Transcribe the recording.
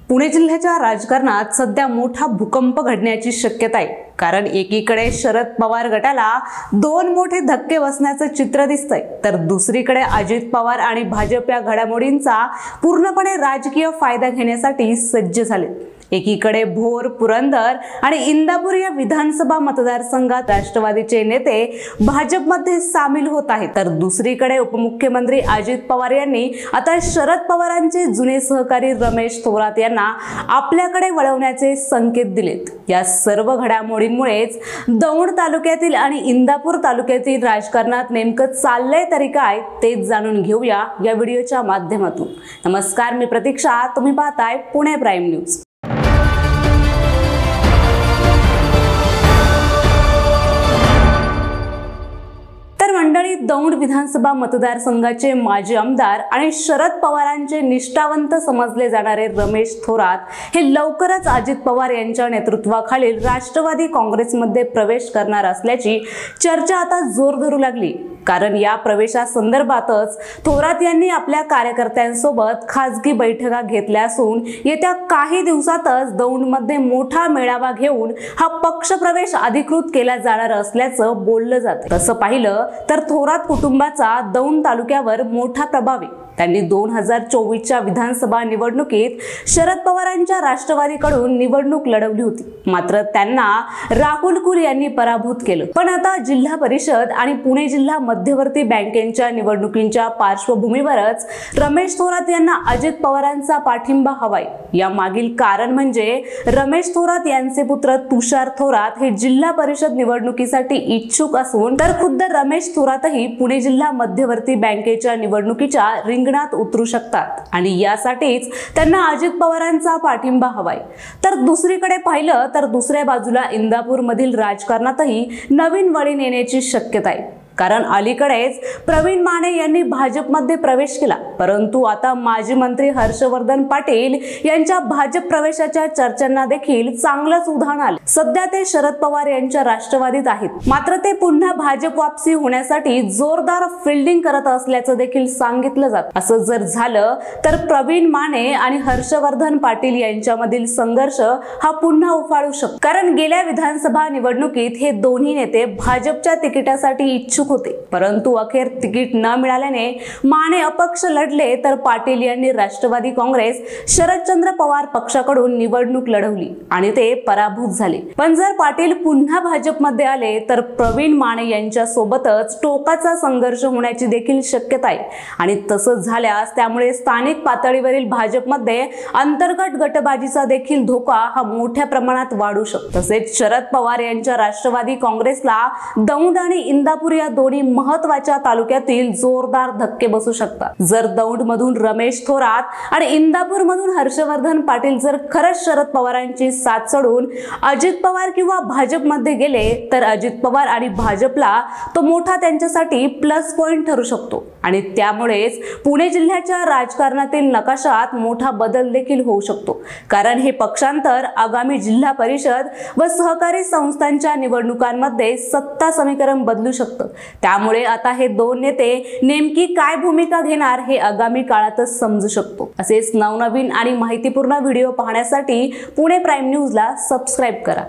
पुणे जिल्ह्याच्या राजकारणात सध्या मोठा भूकंप घडण्याची शक्यता आहे। कारण एकीकडे शरद पवार गटाला दोन मोठे धक्के बसण्याचं चित्र दिसतंय, तर दुसरीकडे अजित पवार आणि भाजप या घडामोडींचा पूर्णपणे राजकीय फायदा घेण्यासाठी सज्ज झाले। एकीकडे भोर, पुरंदर आणि इंदापूर या विधानसभा मतदारसंघात राष्ट्रवादीचे नेते भाजपमध्ये सामील होत आहेत, तर दुसरीकडे उपमुख्यमंत्री अजित पवार यांनी आता शरद पवारांचे जुने सहकारी रमेश थोरात यांना आपल्याकडे वळवण्याचे संकेत दिलेत। या सर्व घडामोडींमुळेच दौंड तालुक्यातील आणि इंदापूर तालुक्यातील राजकारणात नेमकं चाललंय तरी काय तेच जाणून घेऊया या व्हिडिओच्या माध्यमातून। नमस्कार, मी प्रतीक्षा, तुम्ही पाहताय पुणे प्राईम न्यूज। मंडळी, दौंड विधानसभा मतदारसंघाचे माजी आमदार आणि शरद पवारांचे निष्ठावंत समजले जाणारे रमेश थोरात हे लवकरच अजित पवार यांच्या नेतृत्वाखालील राष्ट्रवादी काँग्रेसमध्ये प्रवेश करणार असल्याची चर्चा आता जोर धरू लागली। कारण या प्रवेशासंदर्भातच थोरात यांनी आपल्या कार्यकर्त्यांसोबत खासगी बैठका घेतल्या असून येत्या काही दिवसातच दौंडमध्ये मोठा मेळावा घेऊन हा पक्ष प्रवेश अधिकृत केला जाणार असल्याचं बोललं जातं। तसं पाहिलं तर थोरात कुटुंबाचा दौंड तालुक्यावर मोठा प्रभाव आहे। त्यांनी 2024च्या विधानसभा निवडणुकीत शरद पवारांच्या राष्ट्रवादीकडून निवडणूक लढवली होती, मात्र त्यांना राहुल कुल यांनी पराभूत केलं। पण आता जिल्हा परिषद आणि पुणे जिल्हा मध्यवर्ती बँकेच्या निवडणुकींच्या पार्श्वभूमीवरच रमेश थोरात यांना अजित पवारांचा पाठिंबा हवाय। या मागील कारण म्हणजे रमेश थोरात यांचे पुत्र तुषार थोरात हे जिल्हा परिषद निवडणुकीसाठी इच्छुक असून तर खुद्द रमेश थोरातही पुणे जिल्हा मध्यवर्ती बँकेच्या निवडणुकीच्या रिंगणात उतरू शकतात आणि यासाठीच त्यांना अजित पवारांचा पाठिंबा हवाय। तर दुसरीकडे पाहिलं तर दुसऱ्या बाजूला इंदापूर मधील राजकारणातही नवीन वळण येण्याची शक्यता आहे। कारण अलीकडेच प्रवीण माने यांनी भाजपमध्ये प्रवेश केला, परंतु आता माजी मंत्री हर्षवर्धन पाटील यांच्या भाजप प्रवेशाच्या चर्चांना देखील चांगलंच उधाण आले। सध्या ते शरद पवार यांच्या राष्ट्रवादीत आहेत, मात्र ते पुन्हा भाजप वापसी होण्यासाठी जोरदार फिल्डिंग करत असल्याचं देखील सांगितलं जातं। असं जर झालं तर प्रवीण माने आणि हर्षवर्धन पाटील यांच्यामधील संघर्ष हा पुन्हा उफाळू शकतो। कारण गेल्या विधानसभा निवडणुकीत हे दोन्ही नेते भाजपच्या तिकिटासाठी इच्छुक होते, परंतु अखेर तिकीट न मिळाल्याने माने अपक्ष लढले, तर पाटील यांनी राष्ट्रवादी काँग्रेस शरदचंद्र पवार पक्षाकडून निवडणूक लढवली आणि ते पराभूत झाले। पण जर पाटील पुन्हा भाजपमध्ये आले तर प्रवीण माने यांच्या सोबतच टोकाचा संघर्ष होण्याची देखील शक्यता आहे आणि तसंच झाल्यास त्यामुळे स्थानिक पातळीवरील भाजपमध्ये अंतर्गत गटबाजीचा देखील धोका हा मोठ्या प्रमाणात वाढू शकतो। तसेच शरद पवार यांच्या राष्ट्रवादी काँग्रेसला दौंड आणि इंदापूर या दोन्ही महत्त्वाच्या तालुक्यातील जोरदार धक्के बसू शकतात। जर दौंड मधून रमेश थोरात आणि इंदापूर मधून हर्षवर्धन पाटील जर खरंच शरद पवारांची साथ सोडून अजित पवार किंवा भाजपमध्ये गेले तर अजित पवार आणि भाजपला तो मोठा त्यांच्यासाठी प्लस पॉइंट ठरू शकतो आणि त्यामुळेच पुणे जिल्ह्याच्या राजकारणातील नकाशात मोठा बदल देखील होऊ शकतो। कारण हे पक्षांतर आगामी जिल्हा परिषद व सहकारी संस्थांच्या निवडणुकांमध्ये सत्ता समीकरण बदलू शकतं। त्यामुळे आता हे दोन नेते नेमकी काय भूमिका घेणार हे आगामी काळातच समजू शकतो। असेच नवनवीन आणि माहितीपूर्ण व्हिडिओ पाहण्यासाठी पुणे प्राईम न्यूजला सबस्क्राईब करा।